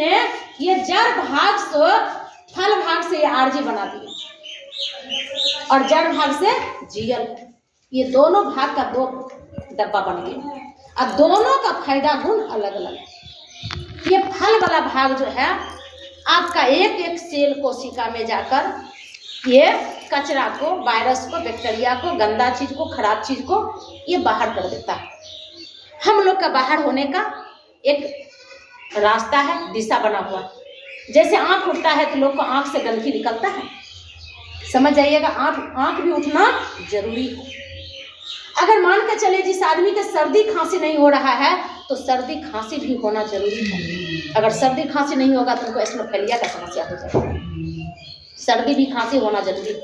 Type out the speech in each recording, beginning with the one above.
ने ये जड़ भाग से फल भाग से ये आरजी बना दिया और जड़ भाग से जीएल, ये दोनों भाग का दो डब्बा बन गया और दोनों का फायदा गुण अलग अलग है। ये फल वाला भाग जो है आपका एक एक सेल कोशिका में जाकर ये कचरा को, वायरस को, बैक्टीरिया को, गंदा चीज को, खराब चीज को ये बाहर कर देता है। हम लोग का बाहर होने का एक रास्ता है, दिशा बना हुआ। जैसे आँख उठता है तो लोग को आँख से गंदगी निकलता है, समझ जाइएगा। आँख भी उठना जरूरी है। अगर मान के चले जिस आदमी के सर्दी खांसी नहीं हो रहा है तो सर्दी खांसी भी होना जरूरी है। अगर सर्दी खांसी नहीं होगा तो उनको एस्नोफेलिया का समस्या हो जाएगी। सर्दी भी खांसी होना जरूरी है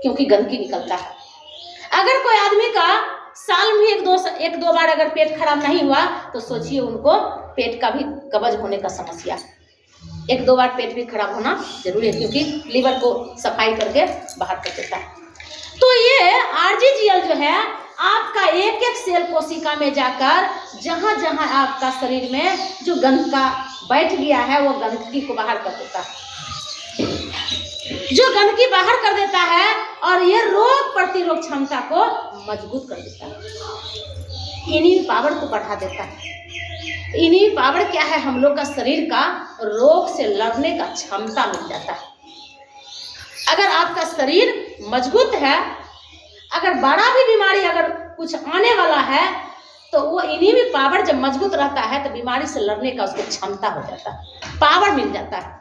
क्योंकि गंदगी निकलता है। अगर कोई आदमी का साल में एक दो बार अगर पेट खराब नहीं हुआ तो सोचिए उनको पेट का भी कब्ज होने का समस्या। एक दो बार पेट भी खराब होना जरूरी है क्योंकि लीवर को सफाई करके बाहर कर देता है। तो ये आरजीजीएल जो है आपका एक एक सेल कोशिका में जाकर जहां जहां आपका शरीर में जो गंदगी बैठ गया है वो गंदगी को बाहर कर देता है, जो गंदगी बाहर कर देता है और ये रोग प्रतिरोध क्षमता को मजबूत कर देता है, इम्यून पावर को बढ़ा देता है। इम्यून पावर क्या है? हम लोग का शरीर का रोग से लड़ने का क्षमता मिल जाता है। अगर आपका शरीर मजबूत है, अगर बड़ा भी बीमारी अगर कुछ आने वाला है तो वो इम्यून पावर जब मजबूत रहता है तो बीमारी से लड़ने का उसको क्षमता हो जाता है, पावर मिल जाता है,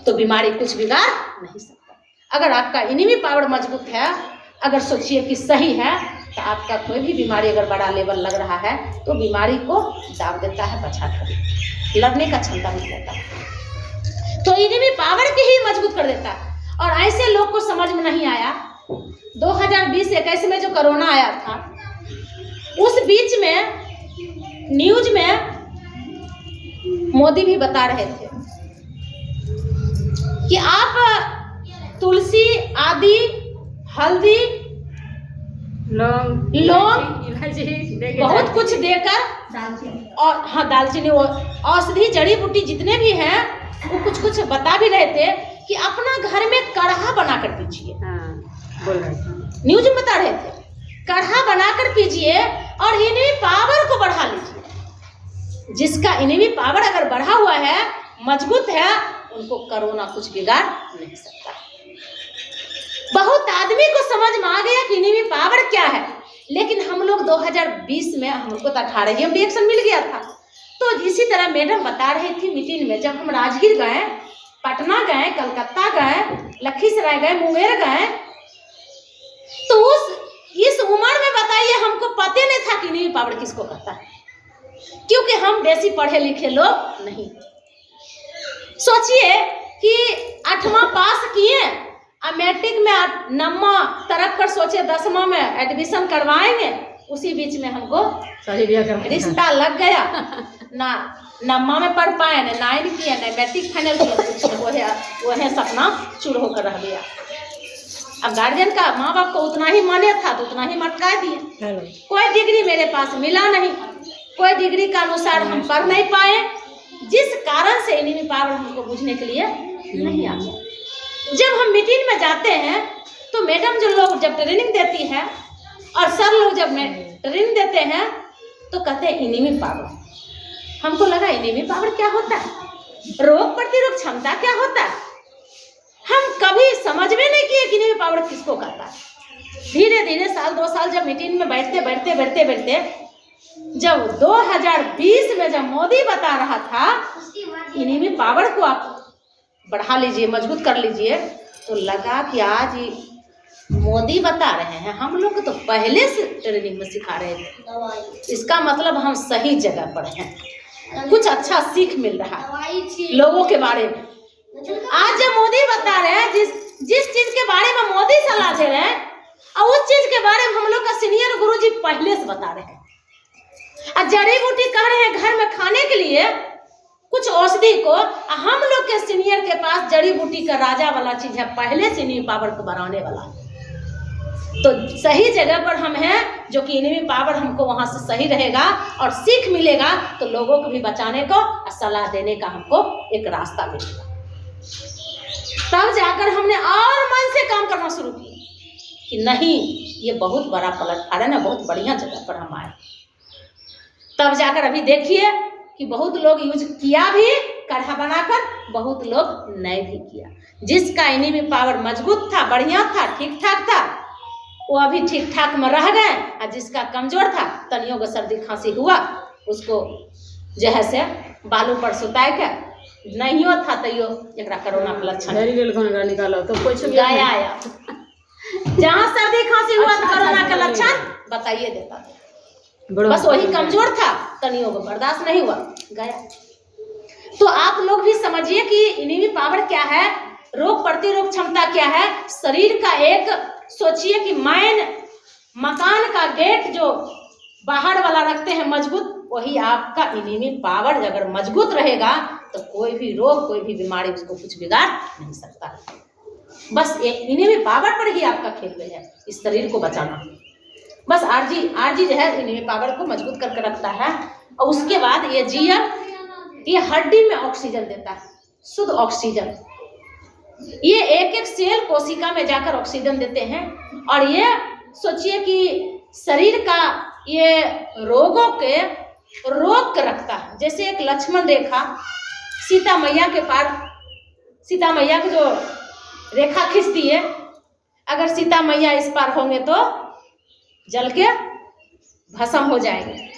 तो बीमारी कुछ बिगाड़ नहीं सकता। अगर आपका इम्यून पावर मजबूत है, अगर सोचिए कि सही है, तो आपका कोई भी बीमारी अगर बड़ा लेवल लग रहा है तो बीमारी को दाब देता है, बचा कर लड़ने का क्षमता मिल जाता है। तो इम्यून पावर की ही मजबूत कर देता है। और ऐसे लोग को समझ में नहीं आया 2020-21 में जो कोरोना आया था, उस बीच में न्यूज में मोदी भी बता रहे थे कि आप तुलसी आदि, हल्दी, लौंग बहुत कुछ देकर और हाँ दालचीनी औषधि जड़ी बूटी जितने भी हैं वो कुछ कुछ बता भी रहे थे कि अपना घर में काढ़ा बनाकर पीजिए। बोल रहे थे, न्यूज में बता रहे थे काढ़ा बनाकर पीजिए और इम्यून पावर को बढ़ा लीजिए। जिसका इम्यून पावर अगर बढ़ा हुआ है, मजबूत है, उनको कोरोना कुछ बिगाड़ नहीं सकता। बहुत आदमी को समझ में आ गया कि इम्यून पावर क्या है, लेकिन हम लोग 2020 में हमको तो 18 रिएक्शन मिल गया था। तो इसी तरह मैडम बता रही थी मीटिंग में, जब हम राजगीर गए, पटना गए, कलकत्ता गए, लखीसराय गए, मुंगेर गए, तो इस उम्र में बताइए हमको पता नहीं था कि इम्यून पावर किसको कहता है, क्योंकि हम बेसी पढ़े लिखे लोग नहीं। सोचिए कि 8वां पास किए, मैट्रिक में 9वां तरफ कर सोचे 10वां में एडमिशन करवाएंगे, उसी बीच में हमको रिश्ता लग गया। ना 9वां में पढ़ पाए, ना 9 किया, ना मैट्रिक फाइनल किया, कुछ वो है सपना चूर होकर रह गया। अब गार्जियन का, माँ बाप को उतना ही माने था तो उतना ही मटका दिए। कोई डिग्री मेरे पास मिला नहीं, कोई डिग्री का अनुसार हम पढ़ नहीं पाए, जिस कारण से इम्यून पावर हमको बुझने के लिए नहीं आता। जब हम मीटिंग में जाते हैं तो मैडम जो लोग जब ट्रेनिंग देती है और सर लोग जब ट्रेनिंग देते हैं तो कहते हैं इम्यून पावर। हमको लगा इम्यून पावर क्या होता है, रोग प्रतिरोध क्षमता क्या होता है, हम कभी समझ में नहीं किए कि इम्यून पावर किसको कहता है। धीरे धीरे साल 2 साल जब मीटिंग में बैठते जब 2020 में जब मोदी बता रहा था इम्यून पावर को आप बढ़ा लीजिए, मजबूत कर लीजिए, तो लगा कि आज मोदी बता रहे हैं, हम लोग तो पहले से ट्रेनिंग में सिखा रहे थे, इसका मतलब हम सही जगह पर हैं, कुछ अच्छा सीख मिल रहा है लोगों के बारे में। आज जब मोदी बता रहे हैं, जिस चीज के बारे में मोदी सलाह दे रहे हैं और उस चीज के बारे में हम लोग का सीनियर गुरुजी पहले से बता रहे हैं। और जड़ी बूटी कह रहे हैं घर में खाने के लिए कुछ औषधि को, हम लोग के सीनियर के पास जड़ी बूटी का राजा वाला चीज है, पहले से इम्यून पावर को बढ़ाने वाला। तो सही जगह पर हम हैं जो कि इनमी पावर हमको वहाँ से सही रहेगा और सीख मिलेगा, तो लोगों को भी बचाने को और सलाह देने का हमको एक रास्ता मिलेगा। तब जाकर हमने और मन से काम करना शुरू किया कि नहीं, ये बहुत बड़ा प्लेटफार्म है, बहुत बढ़िया जगह पर हम आए। तब जाकर अभी देखिए कि बहुत लोग यूज किया भी काढ़ा बनाकर, बहुत लोग नहीं भी किया। जिसका इनमी पावर मजबूत था, बढ़िया था, ठीक ठाक था, वो अभी ठीक ठाक में रह गए, और जिसका कमजोर था, तनियों को सर्दी खांसी हुआ, उसको जो है से बालू पर सुता के नहीं हो था तो एक कोरोना के लक्षण निकालो तो कुछ गया आया। जहाँ सर्दी खांसी हुआ तो कोरोना का लक्षण बताइए देता था। बस वही कमजोर था, तनियों को बर्दाश्त नहीं हुआ, गया। तो आप लोग भी समझिए कि इनमी पावर क्या है, रोग प्रतिरोध क्षमता क्या है। शरीर का एक सोचिए कि मैन मकान का गेट जो बाहर वाला रखते हैं मजबूत, वही आपका इनमी पावर अगर मजबूत रहेगा तो कोई भी रोग, कोई भी बीमारी उसको कुछ बिगाड़ नहीं सकता। बस ये इनमी पावर पर ही आपका खेल है, इस शरीर को बचाना। बस आरजी जो है इनमी पावर को मजबूत करके रखता है। और उसके बाद ये जीएल, ये हड्डी में ऑक्सीजन देता है, शुद्ध ऑक्सीजन। ये एक एक सेल कोशिका में जाकर ऑक्सीजन देते हैं। और ये सोचिए कि शरीर का ये रोगों के रोक रखता है। जैसे एक लक्ष्मण रेखा सीता मैया के पार, सीता मैया की जो रेखा खींचती है, अगर सीता मैया इस पार होंगे तो जल के भस्म हो जाएंगे।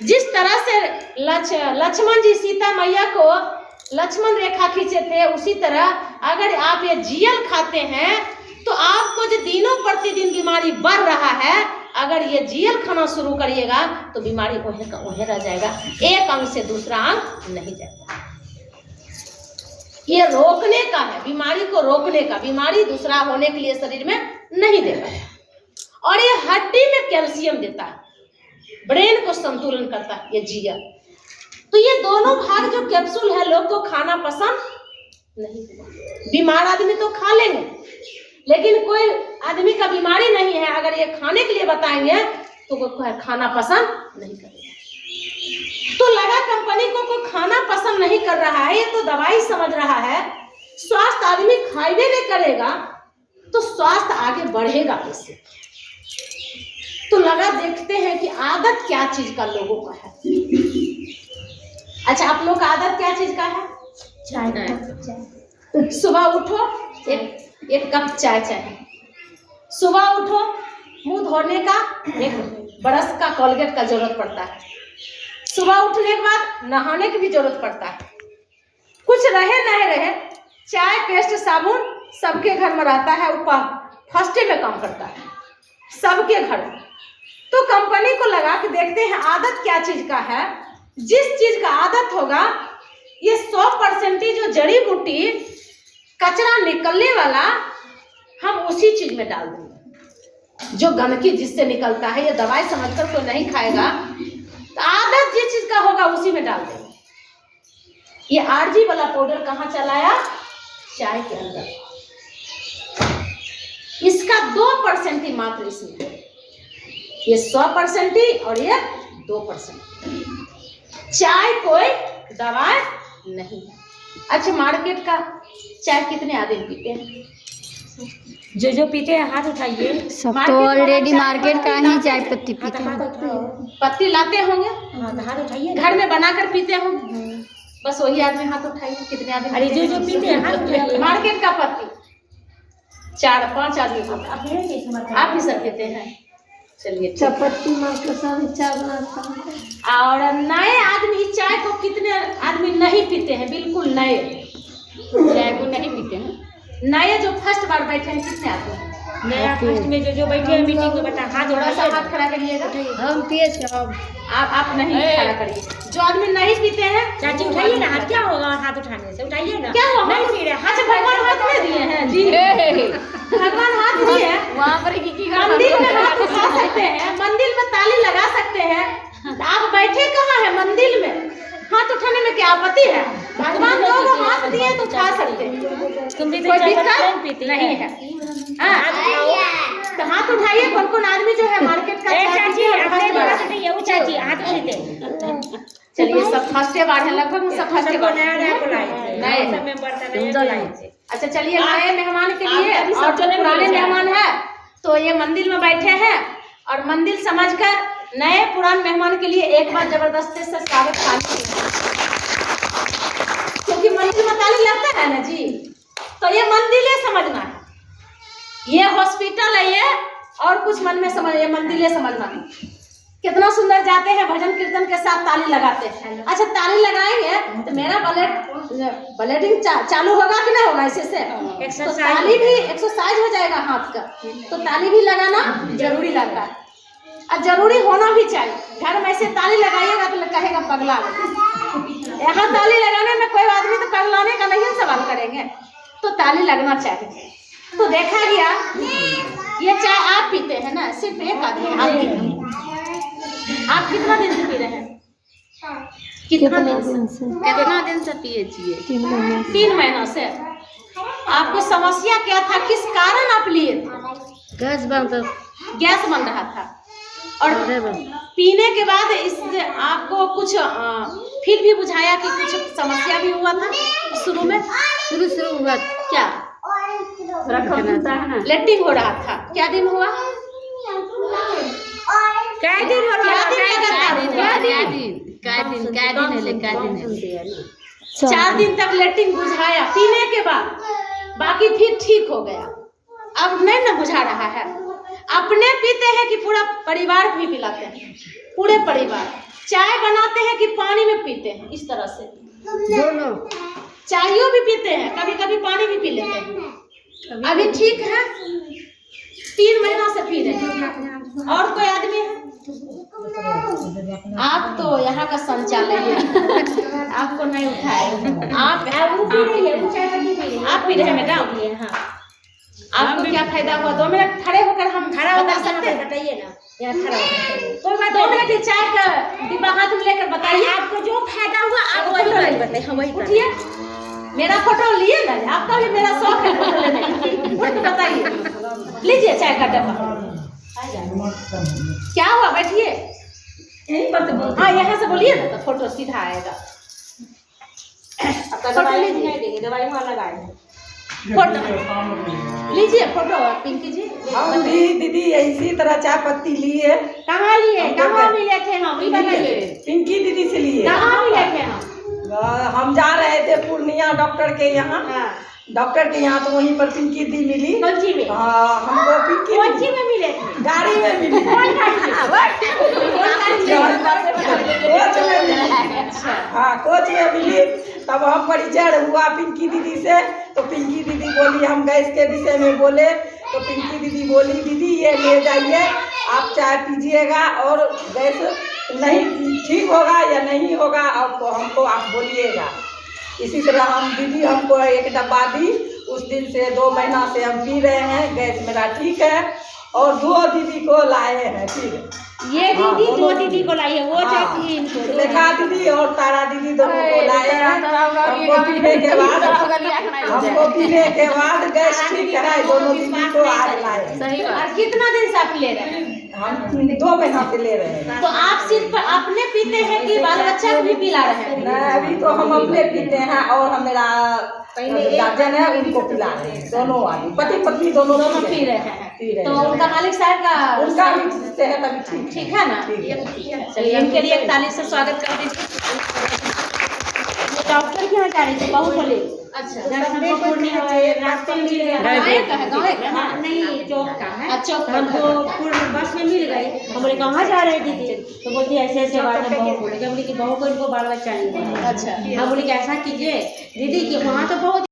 जिस तरह से लक्ष्मण जी सीता मैया को लक्ष्मण रेखा खींचे थे, उसी तरह अगर आप ये जीएल खाते हैं तो आपको जो दिनों प्रतिदिन बीमारी बढ़ रहा है, अगर ये जीएल खाना शुरू करिएगा तो बीमारी वहीं का वहीं रह जाएगा, एक अंग से दूसरा अंग नहीं जाएगा। ये रोकने का है, बीमारी को रोकने का, बीमारी दूसरा होने के लिए शरीर में नहीं देगा। और ये हड्डी में कैल्शियम देता है, ब्रेन को संतुलन करता है ये जीएल। तो ये दोनों भाग जो कैप्सूल है लोग को खाना पसंद नहीं है। बीमार आदमी तो खा लेंगे, लेकिन कोई आदमी का बीमारी नहीं है, अगर ये खाने के लिए बताएंगे तो कोई खाना पसंद नहीं करेगा। तो लगा कंपनी को कोई खाना पसंद नहीं कर रहा है, ये तो दवाई समझ रहा है, स्वास्थ्य आदमी खाइबे नहीं करेगा तो स्वास्थ्य आगे बढ़ेगा कैसे। तो लगा देखते हैं कि आदत क्या चीज का लोगों का है। अच्छा, आप लोग का आदत क्या चीज का है? चाय। सुबह उठो एक कप चाय चाहिए। सुबह उठो, मुंह धोने का एक ब्रश का, कोलगेट का जरूरत पड़ता है। सुबह उठने के बाद नहाने की भी जरूरत पड़ता है। कुछ रहे नहीं रहे, चाय, पेस्ट, साबुन सबके घर में रहता है, ऊपर फर्स्ट में काम करता है सबके घर। तो कंपनी को लगा कि देखते हैं आदत क्या चीज का है। जिस चीज का आदत होगा, ये 100% जो जड़ी बूटी कचरा निकलने वाला, हम उसी चीज में डाल देंगे। जो गंदगी जिससे निकलता है, ये दवाई समझकर कोई नहीं खाएगा, तो आदत जिस चीज का होगा उसी में डाल देंगे। ये आरजी वाला पाउडर कहाँ चलाया? चाय के अंदर। इसका 2% ही मात्र इसमें है। ये 100% ही और ये 2%। चाय कोई दवा नहीं है। अच्छा, मार्केट का चाय कितने आदमी पीते हैं? जो पीते हैं हाथ उठाइए। सब तो ऑलरेडी मार्केट का ही चाय पत्ती पीते हैं। पत्ती लाते होंगे, हाथ उठाइए। घर में बनाकर पीते होंगे, बस वही आदमी हाथ उठाइए। कितने आदमी? अरे जो पीते हैं हाथ उठाइए। मार्केट का पत्ती 4-5 आदमी आप भी सब पीते हैं। चलिए, पत्ती मात्र सब चाय बनाता है। और नए आदमी चाय को कितने आदमी नहीं पीते हैं? बिल्कुल नए चाय को नहीं पीते हैं। नए जो फर्स्ट बार बैठे हैं कितने आदमी हैं? नया फर्स्ट में जो बैठे हैं मीटिंग में, बता हाथ थोड़ा सा हाथ खड़ा करिएगा। हम पिए आप नहीं खड़ा करिए। जो आदमी नहीं पीते हैं, चाची उठाइए ना हाथ। क्या होगा हाथ उठाने से? उठाइए ना। क्या हुआ? नहीं पी रहे। अच्छा, भगवान हाथ में दिए हैं जी। भगवान हाथ दिए हैं। वहाँ पर मंदिर में हाथ उठा सकते हैं, मंदिर में ताली लगा सकते हैं। आप बैठे कहाँ हैं? मंदिर में हाथ उठाने में क्या आपत्ति है? भगवान दो को हाथ दिए तो उठा सकते हैं, तुम भी कोई चाय दिक्कत नहीं पीती नहीं है। तो हाथ उठाइए। कौन कौन आदमी जो है मार्केट का ए चाय चाची पीते हैं, अपने फर्स्ट बार। बात नहीं है, वो चाची हाथ उठाते। चलिए सब फर्स्ट बार है, लगभग सब फर्स्ट बार नया नया बुलाए नए सब में बर्तन नहीं बुलाए थे। अच्छा चलिए, नए मेहमान के लिए अभी सब और जो जने पुराने मिल जाए। मेहमान है तो ये मंदिर में बैठे हैं और मंदिर समझकर नए पुराने मेहमान के लिए एक बार जबरदस्ती से स्वागत ताली, क्योंकि मंदिर में ताली लगता है ना जी, तो ये मंदिर समझना है, ये हॉस्पिटल है ये, और कुछ मन में समझ, ये मंदिर समझना है। कितना सुंदर जाते हैं भजन कीर्तन के साथ ताली लगाते हैं। अच्छा ताली लगाएंगे तो मेरा ब्लडिंग चालू होगा कि नहीं होगा? इसी से तो ताली भी एक्सरसाइज हो जाएगा हाथ का, तो ताली भी लगाना जरूरी लगता है और जरूरी होना भी चाहिए। घर में ऐसे ताली लगाइएगा तो कहेगा पगला। यहाँ ताली लगाने में कोई आदमी तो पगलाने का नहीं सवाल करेंगे, तो ताली लगना चाहिए। तो देखा गया ये चाय आप पीते हैं ना, सिर्फ एक आदमी आप पीते हैं। आप कितना दिन से पी रहे हैं? कितना दिन से पिए छिए? 3 महीना से। आपको समस्या क्या था, किस कारण आप लिए थे? गैस बन रहा था और पीने के बाद इससे आपको कुछ फिर भी बुझाया कि कुछ समस्या भी हुआ था शुरू में? शुरू हुआ क्या? लेटिंग हो रहा था। क्या दिन हुआ? क्या दिन हो रहा है? 4 दिन तक लेटिंग बुझाया पीने के बाद, बाकी फिर ठीक हो गया। अब नहीं ना बुझा रहा है। अपने पीते हैं कि पूरा परिवार भी पिलाते हैं? पूरे परिवार। चाय बनाते हैं कि पानी में पीते हैं? इस तरह से दोनों। चायों भी पीते हैं, कभी कभी पानी भी पी लेते हैं। अभी ठीक है, 3 महीना से पी रहे हैं। और कोई आदमी है? आप तो यहाँ का संचालक है, आपको नहीं उठाए। आप पी रहे हैं मैडम? आपको क्या फायदा हुआ? 2 मिनट खड़े होकर हम बता सकते हैं? बताइए ना, यहाँ खड़ा होकर कोई बात 2 मिनट चाय का डिब्बा हाथ में लेकर बताइए। आपको जो फायदा हुआ आप वही बताइए, हम वही उठिए, मेरा फोटो लिए ना, आपका भी मेरा शौक है फोटो लेने का। उठ के बताइए, लीजिए चाय का डब्बा। क्या हुआ? बैठिए, हाँ यहाँ से बोलिए ना तो फोटो सीधा आएगा। फोटो लीजिए, दवाई वहाँ लगाए। फोटो लीजिए, फोटो पिंकी जी। हम भी दीदी इसी तरह चाय पत्ती लिए। कहाँ लिए? कहाँ मिले थे हम? पिंकी दीदी से लिए। कहाँ मिले थे हम? हम जा रहे थे पूर्णिया डॉक्टर के यहाँ। डॉक्टर के यहाँ तो वहीं पर पिंकी दी मिली। कौन में? हाँ, हमको पिंकी कौन सी में मिले थे? गाड़ी में मिली। कौन गाड़ी में? कोच में मिली। हाँ, कोच में मिली। तब हम परिचय हुआ पिंकी दीदी से, तो पिंकी दीदी बोली, हम गैस के विषय में बोले तो पिंकी दीदी बोली, दीदी ये ले जाइए, आप चाय पीजिएगा और गैस नहीं ठीक होगा या नहीं होगा आपको, हमको आप बोलिएगा। इसी तरह हम दीदी हमको एक डब्बा दी। उस दिन से 2 महीना से हम पी रहे हैं, गैस मेरा ठीक है। और 2 दीदी को लाए हैं फिर। ये दीदी 2 दीदी को लाई है, वो चाची इनको। लेखा दीदी और तारा दीदी दोनों को लाए हैं। हमको पीने के बाद गैस ठीक है, दोनों दीदी को आज लाए हैं। सही बात। और कितना दिन से आप ले रहे हैं? हम 2 महीना से ले रहे हैं। तो आप सिर्फ अपने पीते हैं कि बाल बच्चा को भी पिला रहे हैं? नहीं, अभी तो हम अपने पीते हैं और हम मेरा गार्जियन है उनको पिला रहे हैं। दोनों आदमी पति पत्नी दोनों पी रहे हैं। तो उनका मालिक साहब का उनका भी सेहत अभी ठीक है ना? चलिए इनके लिए एक ताली से स्वागत कर दीजिए। डॉक्टर के यहाँ जा रही थी बहू को ले। अच्छा, रास्ते में मिल गया। नहीं, चौक का है। चौक हमको बस में मिल गई। हम बोले कहाँ जा रहे दीदी? तो बोलती ऐसे ऐसे बात है बहू को। बोले कि बहू को इनको बाल बच्चा नहीं है। अच्छा, हम बोले कि ऐसा कीजिए दीदी कि वहाँ तो बहुत